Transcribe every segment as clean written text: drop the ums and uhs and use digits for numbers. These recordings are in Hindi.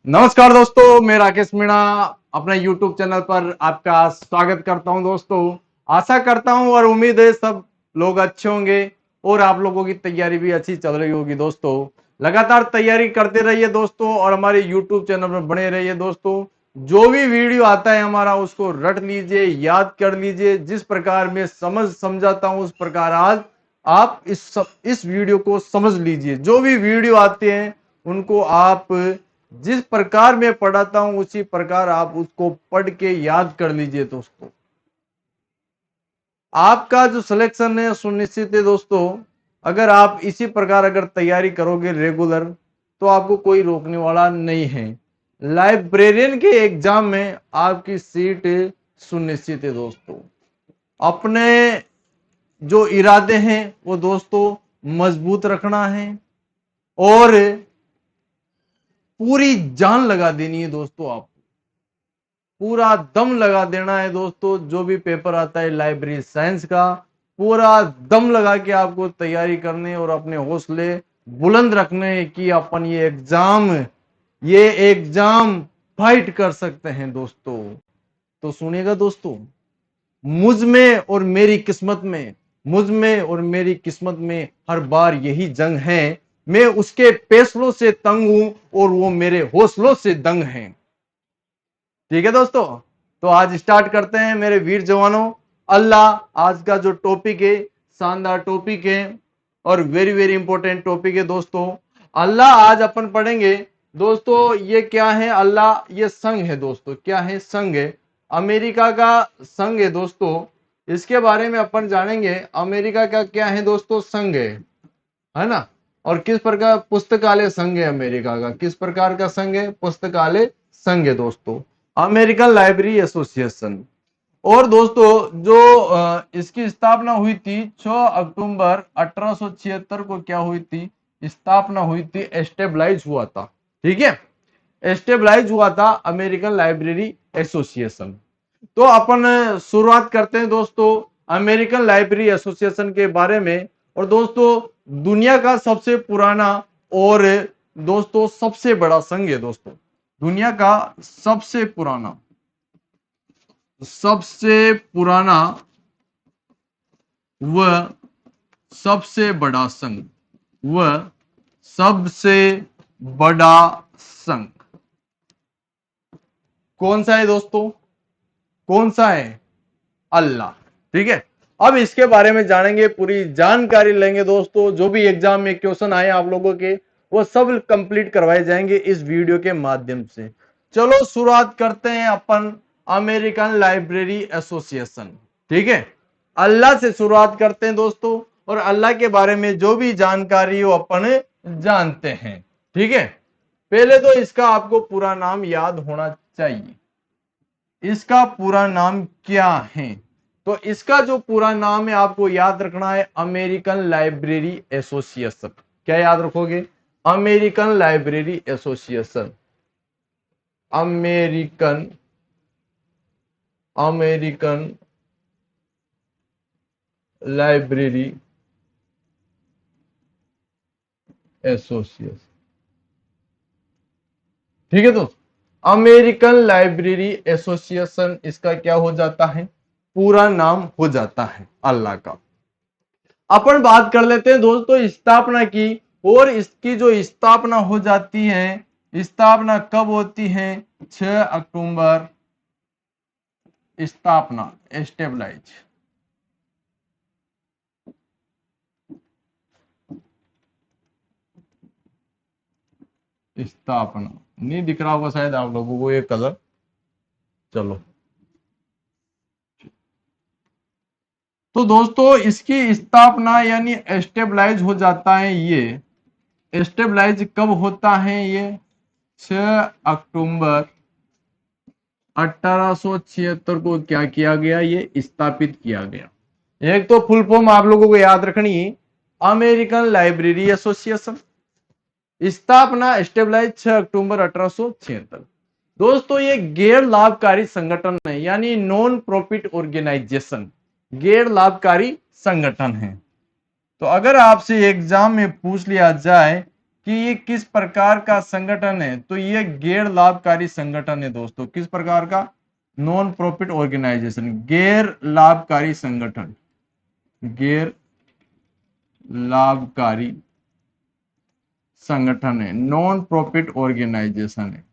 नमस्कार दोस्तों, मैं राकेश मीणा अपने YouTube चैनल पर आपका स्वागत करता हूं। दोस्तों, आशा करता हूं और उम्मीद है सब लोग अच्छे होंगे और आप लोगों की तैयारी भी अच्छी चल रही होगी। दोस्तों, लगातार तैयारी करते रहिए दोस्तों और हमारे YouTube चैनल पर बने रहिए। दोस्तों, जो भी वीडियो आता है हमारा उसको रट लीजिए, याद कर लीजिए। जिस प्रकार मैं समझाता हूं उस प्रकार आज आप इस वीडियो को समझ लीजिए। जो भी वीडियो आते हैं उनको आप जिस प्रकार मैं पढ़ाता हूं उसी प्रकार आप उसको पढ़ के याद कर लीजिए। दोस्तों, आपका जो सिलेक्शन है सुनिश्चित है। दोस्तों, अगर आप इसी प्रकार अगर तैयारी करोगे रेगुलर तो आपको कोई रोकने वाला नहीं है। लाइब्रेरियन के एग्जाम में आपकी सीट सुनिश्चित है। दोस्तों, अपने जो इरादे हैं वो दोस्तों मजबूत रखना है और पूरी जान लगा देनी है। दोस्तों, आप पूरा दम लगा देना है। दोस्तों, जो भी पेपर आता है लाइब्रेरी साइंस का पूरा दम लगा के आपको तैयारी करनी और अपने हौसले बुलंद रखने कि अपन ये एग्जाम फाइट कर सकते हैं। दोस्तों, तो सुनिएगा दोस्तों, मुझ में और मेरी किस्मत में हर बार यही जंग है। मैं उसके फैसलों से तंग हूं और वो मेरे हौसलों से दंग हैं। ठीक है दोस्तों, तो आज स्टार्ट करते हैं मेरे वीर जवानों। अल्लाह आज का जो टॉपिक है शानदार टॉपिक है और वेरी वेरी इंपॉर्टेंट टॉपिक है। दोस्तों, अल्लाह आज अपन पढ़ेंगे। दोस्तों, ये क्या है? अल्लाह ये संघ है। दोस्तों, क्या है? संघ है, अमेरिका का संघ है। दोस्तों, इसके बारे में अपन जानेंगे। अमेरिका का क्या है दोस्तों? संघ है ना। और किस प्रकार पुस्तकालय संघ है अमेरिका का? किस प्रकार का संघ है? पुस्तकालय संघ है। दोस्तों, अमेरिकन लाइब्रेरी एसोसिएशन। और दोस्तों, जो इसकी स्थापना हुई थी 6 अक्टूबर 1876 को क्या हुई थी? स्थापना हुई थी, एस्टेब्लाइज हुआ था। ठीक है, एस्टेब्लाइज हुआ था अमेरिकन लाइब्रेरी एसोसिएशन। तो अपन शुरुआत करते हैं दोस्तों अमेरिकन लाइब्रेरी एसोसिएशन के बारे में। और दोस्तों, दुनिया का सबसे पुराना और दोस्तों सबसे बड़ा संघ है। दोस्तों, दुनिया का सबसे पुराना व सबसे बड़ा संघ व सबसे बड़ा संघ कौन सा है दोस्तों? कौन सा है? अल्लाह। ठीक है, अब इसके बारे में जानेंगे, पूरी जानकारी लेंगे। दोस्तों, जो भी एग्जाम में क्वेश्चन आए आप लोगों के वो सब कंप्लीट करवाए जाएंगे इस वीडियो के माध्यम से। चलो शुरुआत करते हैं अपन अमेरिकन लाइब्रेरी एसोसिएशन। ठीक है, अल्लाह से शुरुआत करते हैं दोस्तों और अल्लाह के बारे में जो भी जानकारी हो अपन जानते हैं। ठीक है, पहले तो इसका आपको पूरा नाम याद होना चाहिए। इसका पूरा नाम क्या है? तो इसका जो पूरा नाम है आपको याद रखना है, अमेरिकन लाइब्रेरी एसोसिएशन। क्या याद रखोगे? American library association. American American library association. ठीक है दोस्तों, अमेरिकन लाइब्रेरी एसोसिएशन इसका क्या हो जाता है? पूरा नाम हो जाता है अल्लाह का। अपन बात कर लेते हैं दोस्तों स्थापना की। और इसकी जो स्थापना हो जाती है, स्थापना कब होती है? 6 अक्टूबर। स्थापना, एस्टेब्लाइज, स्थापना नहीं दिख रहा होगा शायद आप लोगों को ये कलर। चलो, तो दोस्तों इसकी स्थापना यानी एस्टेब्लाइज हो जाता है। ये एस्टेब्लाइज कब होता है? ये 6 अक्टूबर 1876 को क्या किया गया? ये स्थापित किया गया। एक तो फुल फॉर्म आप लोगों को याद रखनी है, अमेरिकन लाइब्रेरी एसोसिएशन। स्थापना एस्टेब्लाइज 6 अक्टूबर 1876। दोस्तों, ये गैर लाभकारी संगठन है, यानी नॉन प्रॉफिट ऑर्गेनाइजेशन, गैर लाभकारी संगठन है। तो अगर आपसे एग्जाम में पूछ लिया जाए कि ये किस प्रकार का संगठन है, तो ये गैर लाभकारी संगठन है दोस्तों। किस प्रकार का? नॉन प्रॉफिट ऑर्गेनाइजेशन, गैर लाभकारी संगठन, गैर लाभकारी संगठन है, नॉन प्रॉफिट ऑर्गेनाइजेशन है।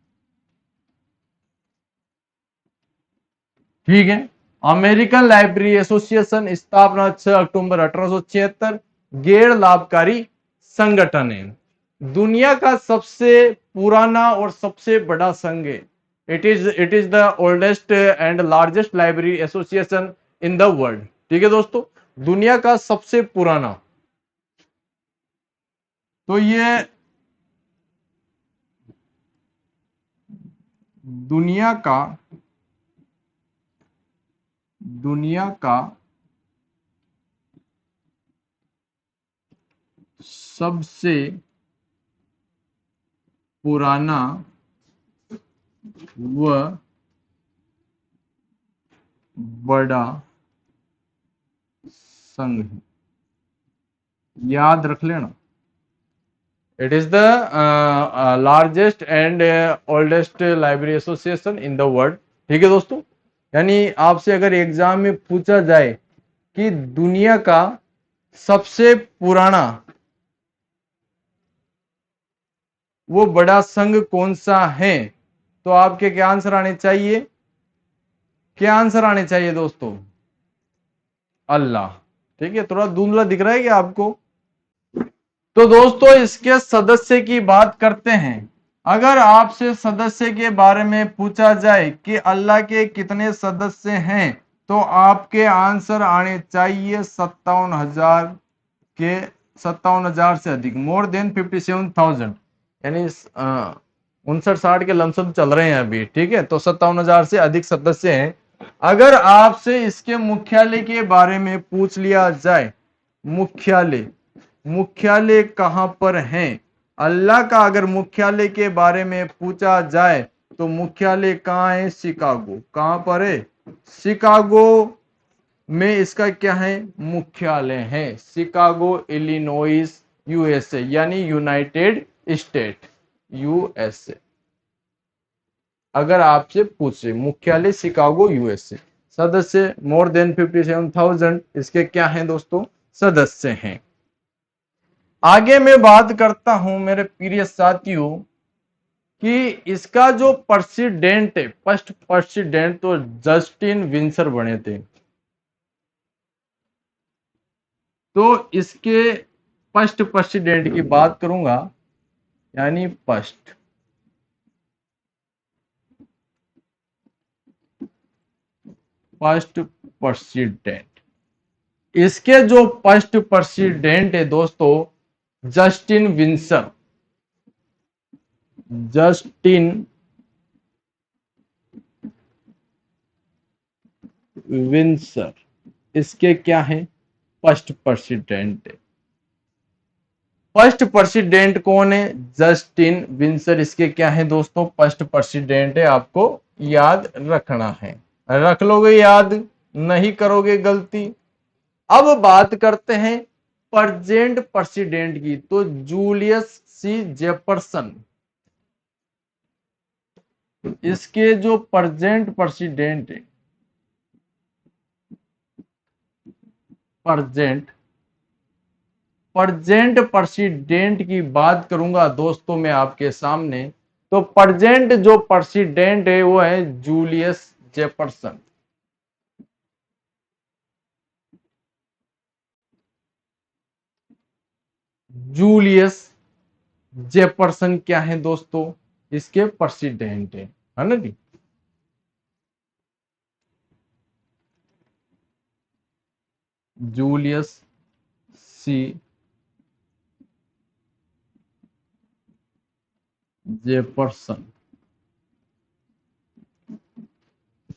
ठीक है। अमेरिकन लाइब्रेरी एसोसिएशन, स्थापना 6 अक्टूबर 1876, गैर लाभकारी संगठन है। दुनिया का सबसे पुराना और सबसे बड़ा संघ है। It is the oldest and largest library association in the world. ठीक है दोस्तों, दुनिया का सबसे पुराना। तो ये दुनिया का सबसे पुराना व बड़ा संघ है। याद रख लेना, it is the largest and oldest library association in the world. ठीक है दोस्तों, यानी आपसे अगर एग्जाम में पूछा जाए कि दुनिया का सबसे पुराना वो बड़ा संघ कौन सा है, तो आपके क्या आंसर आने चाहिए? क्या आंसर आने चाहिए दोस्तों? अल्लाह। ठीक है, थोड़ा धुंधला दिख रहा है क्या आपको? तो दोस्तों इसके सदस्य की बात करते हैं। अगर आपसे सदस्य के बारे में पूछा जाए कि अल्लाह के कितने सदस्य हैं, तो आपके आंसर आने चाहिए 57,000 के, 57,000 से अधिक, मोर देन 57,000, यानी 59-60 के लमसम चल रहे हैं अभी। ठीक है, तो 57,000 से अधिक सदस्य हैं। अगर आपसे इसके मुख्यालय के बारे में पूछ लिया जाए, मुख्यालय कहां पर है, अल्लाह का अगर मुख्यालय के बारे में पूछा जाए तो मुख्यालय कहां है? शिकागो। कहां पर है? शिकागो में इसका क्या है? मुख्यालय है। शिकागो इलिनोइस यूएसए, यानी यूनाइटेड स्टेट यूएसए। अगर आपसे पूछे मुख्यालय शिकागो यूएसए, सदस्य मोर देन 57,000 इसके क्या हैं दोस्तों? सदस्य हैं। आगे मैं बात करता हूं मेरे प्रिय साथियों कि इसका जो प्रेसिडेंट है, फर्स्ट प्रेसिडेंट तो जस्टिन विंसर बने थे। तो इसके फर्स्ट प्रेसिडेंट की बात करूंगा, यानी फर्स्ट प्रेसिडेंट, इसके जो फर्स्ट प्रेसिडेंट है दोस्तों जस्टिन विंसर, जस्टिन विंसर इसके क्या है? फर्स्ट प्रेसिडेंट है। फर्स्ट प्रेसिडेंट कौन है? जस्टिन विंसर इसके क्या है दोस्तों? फर्स्ट प्रेसिडेंट है। आपको याद रखना है, रख लोगे याद, नहीं करोगे गलती। अब बात करते हैं प्रेजेंट प्रेसिडेंट की, तो जूलियस सी जेफरसन, इसके जो प्रेजेंट प्रेसिडेंट है, प्रेजेंट प्रेसिडेंट की बात करूंगा दोस्तों मैं आपके सामने, तो प्रेजेंट जो प्रेसिडेंट है वो है जूलियस जेफरसन। जूलियस जेफरसन क्या है दोस्तों? इसके प्रेसिडेंट है ना जी। Julius C Jefferson.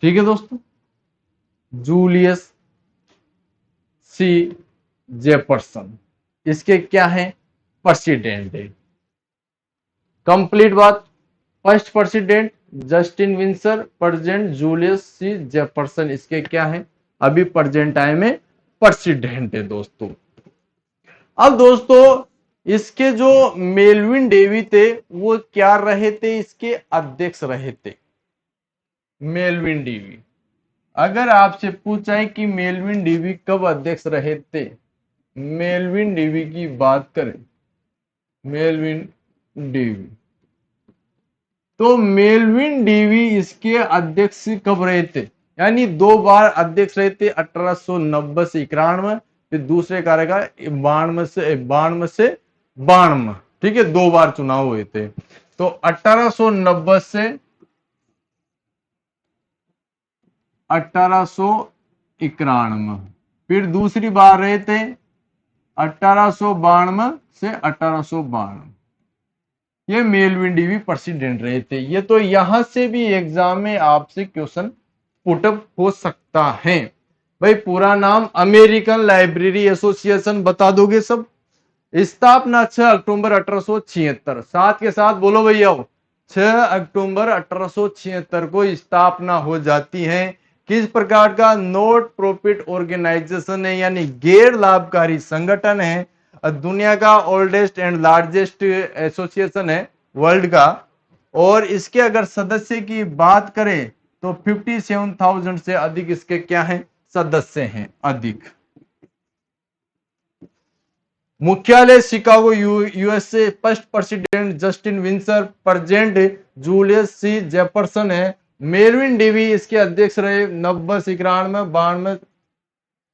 ठीक है दोस्तों, जूलियस सी जेफरसन इसके क्या है? प्रेसिडेंट है। कंप्लीट बात। First president Justin Winsor, present Julius C Jefferson इसके क्या है? अभी प्रेजेंट टाइम में प्रेसिडेंट है दोस्तों। अब दोस्तों इसके जो मेलविन डेवी थे वो क्या रहे थे, इसके अध्यक्ष रहे थे। मेलविन डेवी, अगर आपसे पूछा है कि मेलविन डेवी कब अध्यक्ष रहे थे, मेलविन डेवी की बात करें, मेलविन डेवी, तो मेलविन डेवी इसके अध्यक्ष कब रहे थे, यानी 2 बार अध्यक्ष रहे थे, 1890 से 91, फिर दूसरे कार्यकाल 92 से 92, ठीक है, 2 बार चुनाव हुए थे। तो 1890 से 1891, फिर दूसरी बार रहे थे 1892 से 1892, ये मेलविन डेवी प्रेसिडेंट रहे थे। ये तो यहां से भी एग्जाम में आपसे क्वेश्चन पुटअप हो सकता है। भाई पूरा नाम अमेरिकन लाइब्रेरी एसोसिएशन बता दोगे सब। स्थापना 6 अक्टूबर 1876, साथ के साथ बोलो भैया, 6 अक्टूबर 1876 को स्थापना हो जाती है। किस प्रकार का, नॉट प्रॉफिट ऑर्गेनाइजेशन है, यानी गैर लाभकारी संगठन है। दुनिया का ओल्डेस्ट एंड लार्जेस्ट एसोसिएशन है वर्ल्ड का। और इसके अगर सदस्य की बात करें तो 57,000 से अधिक इसके क्या हैं, सदस्य हैं अधिक। मुख्यालय Chicago USA. First president Justin Winsor, present Julius C Jefferson है। मेलविन डेवी इसके अध्यक्ष रहे 90 से 91 92,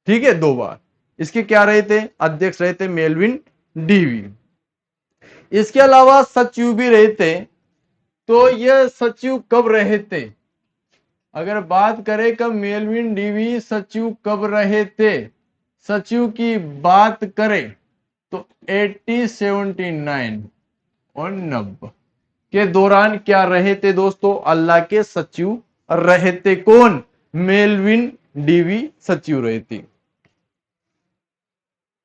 ठीक है, 2 बार इसके क्या रहे थे, अध्यक्ष रहे थे मेलविन डेवी। इसके अलावा सचिव भी रहे थे। तो ये सचिव कब रहे थे, अगर बात करें कब मेलविन डेवी सचिव कब रहे थे, सचिव की बात करें तो 1879 और 90 के दौरान क्या रहे थे दोस्तों, अल्लाह के सचिव रहे थे। कौन, मेलविन डेवी सचिव रहे थे।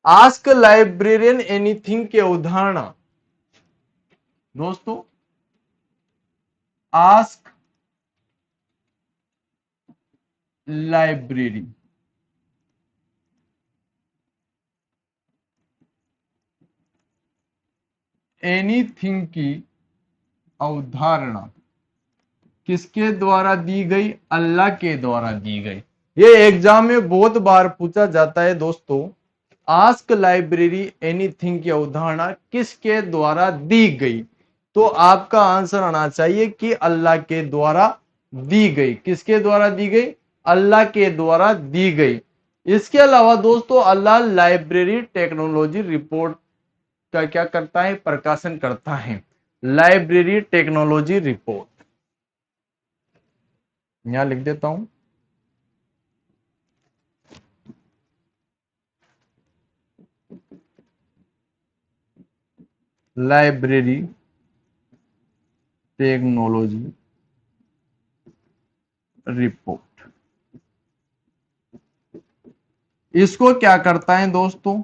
आस्क लाइब्रेरियन एनीथिंग के उदाहरण दोस्तों, आस्क लाइब्रेरी, एनीथिंग की अवधारणा किसके द्वारा दी गई, अल्लाह के द्वारा दी गई। ये एग्जाम में बहुत बार पूछा जाता है दोस्तों, आस्क लाइब्रेरी एनीथिंग की अवधारणा किसके द्वारा दी गई, तो आपका आंसर आना चाहिए कि अल्लाह के द्वारा दी गई। किसके द्वारा दी गई, अल्लाह के द्वारा दी गई। इसके अलावा दोस्तों अल्लाह लाइब्रेरी टेक्नोलॉजी रिपोर्ट का क्या करता है, प्रकाशन करता है, लाइब्रेरी टेक्नोलॉजी रिपोर्ट। यहां लिख देता हूं, लाइब्रेरी टेक्नोलॉजी रिपोर्ट। इसको क्या करता है दोस्तों,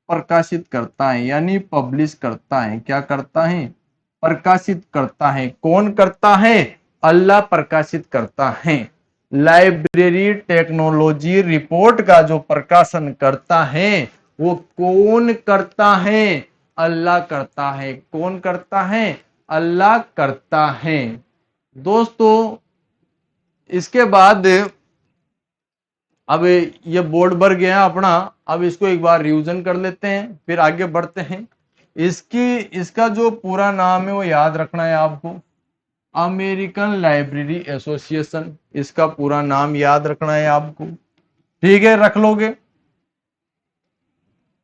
प्रकाशित करता है, यानी पब्लिश करता है। क्या करता है, प्रकाशित करता है। कौन करता है, अल्लाह प्रकाशित करता है। लाइब्रेरी टेक्नोलॉजी रिपोर्ट का जो प्रकाशन करता है वो कौन करता है, अल्लाह करता है। कौन करता है, अल्लाह करता है। दोस्तों इसके बाद अब ये बोर्ड भर गया अपना, अब इसको एक बार रिवीजन कर लेते हैं फिर आगे बढ़ते हैं। इसका जो पूरा नाम है वो याद रखना है आपको, अमेरिकन लाइब्रेरी एसोसिएशन, इसका पूरा नाम याद रखना है आपको, ठीक है, रख लोगे।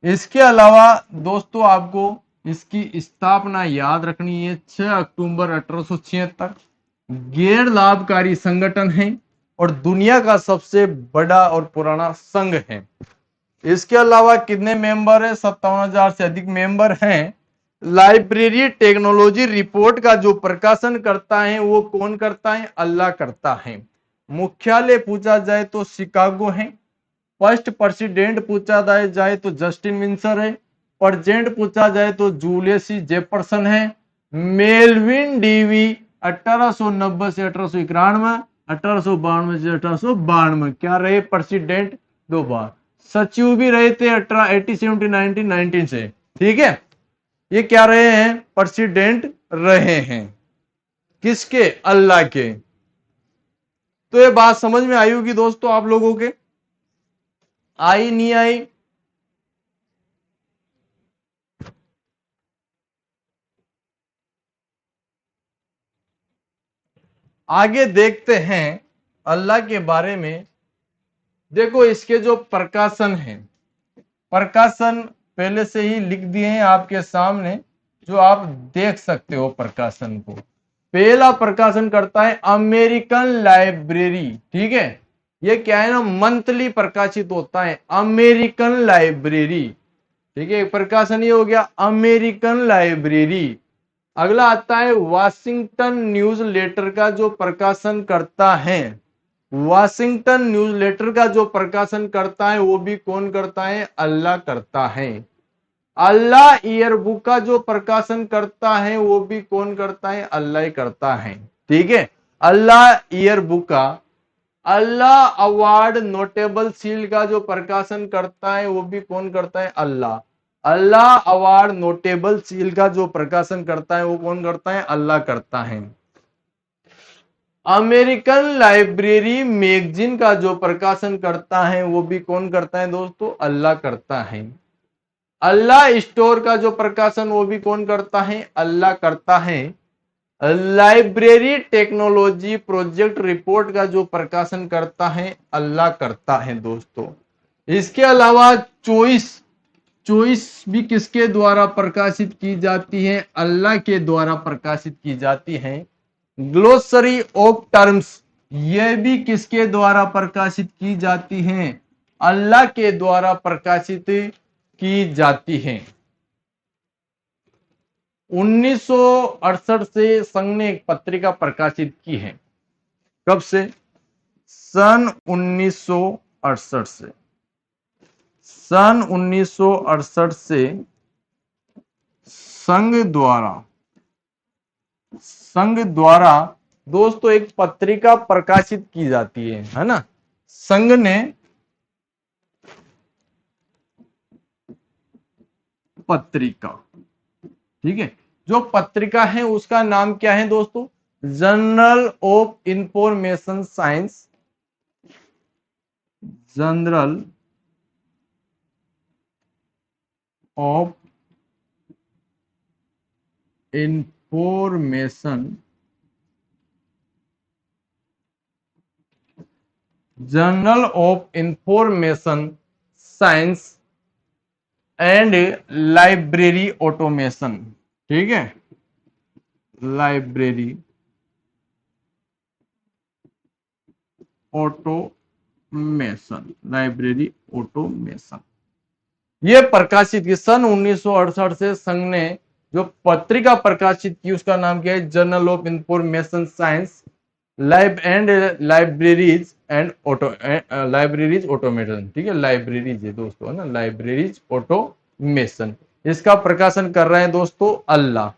इसके अलावा दोस्तों आपको इसकी स्थापना याद रखनी है, 6 अक्टूबर 1876, गैर लाभकारी संगठन है और दुनिया का सबसे बड़ा और पुराना संघ है। इसके अलावा कितने मेंबर है, 57,000 से अधिक मेंबर हैं। लाइब्रेरी टेक्नोलॉजी रिपोर्ट का जो प्रकाशन करता है वो कौन करता है, अल्लाह करता है। मुख्यालय पूछा जाए तो शिकागो है। फर्स्ट प्रेसिडेंट पूछा जाए तो जस्टिन विंसर है। प्रेजेंट पूछा जाए तो जूलियस जेफरसन है। मेलविन डेवी 1890 से 1891, 1892 से 1892 क्या रहे, प्रेसिडेंट 2 बार। सचिव भी रहे थे 1880 19 से, ठीक है। ये क्या रहे हैं? प्रेसिडेंट रहे हैं। किसके? अल्लाह के। तो ये बात समझ में आई होगी दोस्तों आप लोगों के? आई नहीं आई? आगे देखते हैं अल्लाह के बारे में। देखो इसके जो प्रकाशन है, प्रकाशन पहले से ही लिख दिए हैं आपके सामने, जो आप देख सकते हो प्रकाशन को। पहला प्रकाशन करता है अमेरिकन लाइब्रेरी। ठीक है, ये क्या है ना, मंथली प्रकाशित होता है अमेरिकन लाइब्रेरी। ठीक है, प्रकाशन ये हो गया अमेरिकन लाइब्रेरी। अगला आता है वाशिंगटन न्यूज लेटर का जो प्रकाशन करता है। वाशिंगटन न्यूज लेटर का जो प्रकाशन करता है वो भी कौन करता है? अल्लाह करता है। अल्लाह ईयर बुक का जो प्रकाशन करता है वो भी कौन करता है? अल्लाह ही करता है। ठीक है, अल्लाह ईयर बुक का। अल्लाह अवार्ड नोटेबल सील का जो प्रकाशन करता है वो भी कौन करता है? अल्लाह। अल्लाह अवार्ड नोटेबल सील का जो प्रकाशन करता है वो कौन करता है? अल्लाह करता है। अमेरिकन लाइब्रेरी मैगजीन का जो प्रकाशन करता है वो भी कौन करता है दोस्तों? अल्लाह करता है। अल्लाह स्टोर का जो प्रकाशन वो भी कौन करता है? अल्लाह करता है। लाइब्रेरी टेक्नोलॉजी प्रोजेक्ट रिपोर्ट का जो प्रकाशन करता है अल्लाह करता है दोस्तों। इसके अलावा चॉइस, चॉइस भी किसके द्वारा प्रकाशित की जाती है? अल्लाह के द्वारा प्रकाशित की जाती है। ग्लोसरी ऑफ टर्म्स, यह भी किसके द्वारा प्रकाशित की जाती हैं? अल्लाह के द्वारा प्रकाशित की जाती हैं। 1968 से संघ ने एक पत्रिका प्रकाशित की है। कब से? सन 1968 से। सन 1968 से संघ द्वारा दोस्तों एक पत्रिका प्रकाशित की जाती है ना। संघ ने पत्रिका, ठीक है, जो पत्रिका है उसका नाम क्या है दोस्तों? Journal of information science. Journal of information, journal of information science and library automation. ठीक है, लाइब्रेरी ऑटोमेशन, लाइब्रेरी ऑटोमेशन ये प्रकाशित की सन 1968 से संघ ने जो पत्रिका प्रकाशित की उसका नाम क्या है? Journal of information science libraries and auto libraries automation. ठीक है, लाइब्रेरीज है दोस्तों, है ना, लाइब्रेरीज ऑटोमेशन। इसका प्रकाशन कर रहे हैं दोस्तों अल्लाह।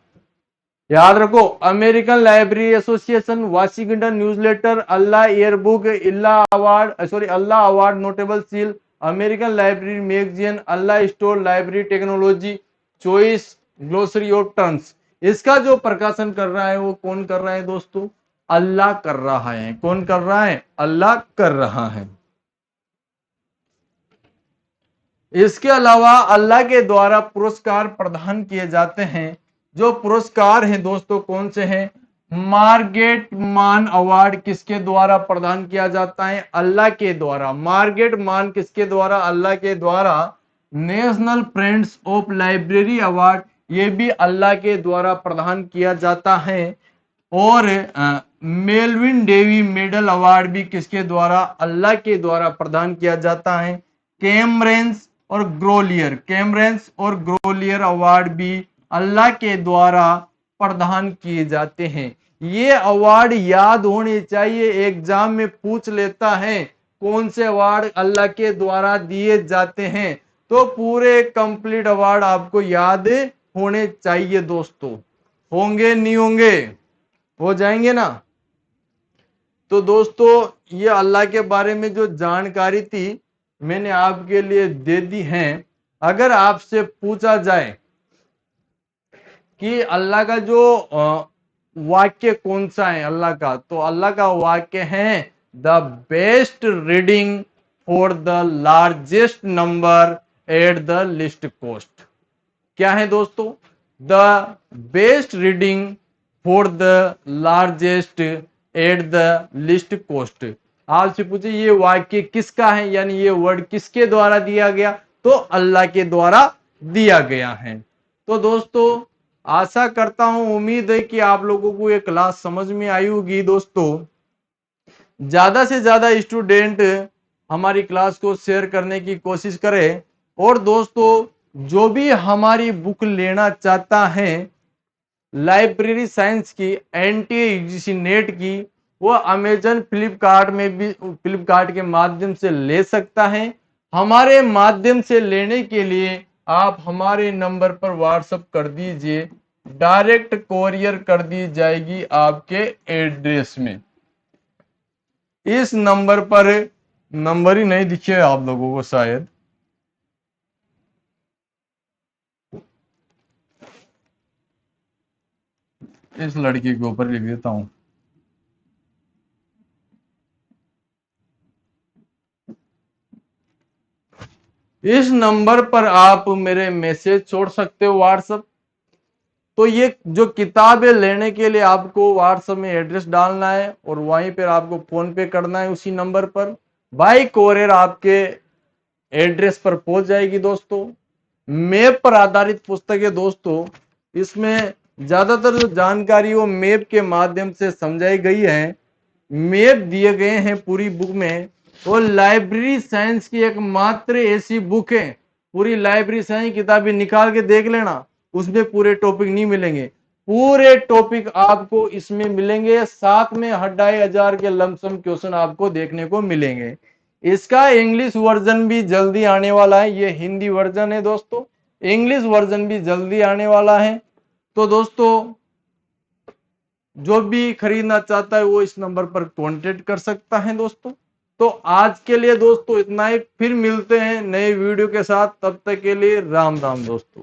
याद रखो, American library association, Washington newsletter, अल्लाह ईयर बुक, अल्लाह award notable seal, American library magazine, अल्लाह store, library technology, choice, glossary of terms. इसका जो प्रकाशन कर रहा है वो कौन कर रहा है दोस्तों? अल्लाह कर रहा है। कौन कर रहा है? अल्लाह कर रहा है। इसके अलावा अल्लाह के द्वारा पुरस्कार प्रदान किए जाते हैं। जो पुरस्कार हैं दोस्तों कौन से हैं? मार्गेट मान अवार्ड किसके द्वारा प्रदान किया जाता है? अल्लाह के द्वारा। मार्गेट मान किसके द्वारा? अल्लाह के द्वारा। National friends of library award ये भी अल्लाह के द्वारा प्रदान किया जाता है। और मेलविन डेवी मेडल अवार्ड भी किसके द्वारा? अल्लाह के द्वारा प्रदान किया जाता है। कैमरेंस और ग्रोलियर, कैमरेंस और ग्रोलियर अवार्ड भी अल्लाह के द्वारा प्रदान किए जाते हैं। ये अवार्ड याद होने चाहिए, एग्जाम में पूछ लेता है कौन से अवार्ड अल्लाह के द्वारा दिए जाते हैं, तो पूरे कंप्लीट अवार्ड आपको याद होने चाहिए दोस्तों। होंगे नहीं होंगे? हो जाएंगे ना। तो दोस्तों ये अल्लाह के बारे में जो जानकारी थी मैंने आपके लिए दे दी है। अगर आपसे पूछा जाए कि अल्लाह का जो वाक्य कौन सा है अल्लाह का, तो अल्लाह का वाक्य है the best reading for the largest number at the list cost. क्या है दोस्तों? The best reading for the largest at the list cost. आपसे पूछे ये वाक्य किसका है, यानी ये वर्ड किसके द्वारा दिया गया? तो अल्लाह के द्वारा दिया गया है। तो दोस्तों आशा करता हूं, उम्मीद है कि आप लोगों को ये क्लास समझ में आई होगी। दोस्तों ज्यादा से ज्यादा स्टूडेंट हमारी क्लास को शेयर करने की कोशिश करें। और दोस्तों जो भी हमारी बुक लेना चाहता है लाइब्रेरी साइंस की, एनटीए नेट की, वो अमेजन फ्लिपकार्ट में भी, फ्लिपकार्ट के माध्यम से ले सकता है। हमारे माध्यम से लेने के लिए आप हमारे नंबर पर व्हाट्सएप कर दीजिए, डायरेक्ट कोरियर कर दी जाएगी आपके एड्रेस में। इस नंबर पर, नंबर ही नहीं दिखे आप लोगों को शायद, इस लड़की के ऊपर लिख देता हूं। इस नंबर पर आप मेरे मैसेज छोड़ सकते हो व्हाट्सएप। तो ये जो किताबें लेने के लिए आपको व्हाट्सएप में एड्रेस डालना है और वहीं पर आपको फोन पे करना है उसी नंबर पर, बाई कोरियर आपके एड्रेस पर पहुंच जाएगी। दोस्तों मैप पर आधारित पुस्तक है दोस्तों, इसमें ज्यादातर जो जानकारी वो मैप के माध्यम से समझाई गई है। मैप दिए गए हैं पूरी बुक में। और लाइब्रेरी साइंस की एकमात्र ऐसी बुक है, पूरी लाइब्रेरी साइंस किताबें निकाल के देख लेना, उसमें पूरे टॉपिक नहीं मिलेंगे। पूरे टॉपिक आपको इसमें मिलेंगे, साथ में 2500 के लमसम क्वेश्चन आपको देखने को मिलेंगे। इसका इंग्लिश वर्जन भी जल्दी आने वाला है, ये हिंदी वर्जन है दोस्तों, इंग्लिश वर्जन भी जल्दी आने वाला है। तो दोस्तों जो भी खरीदना चाहता है वो इस नंबर पर कांटेक्ट कर सकता है दोस्तों। तो आज के लिए दोस्तों इतना ही, फिर मिलते हैं नए वीडियो के साथ, तब तक के लिए राम राम दोस्तों।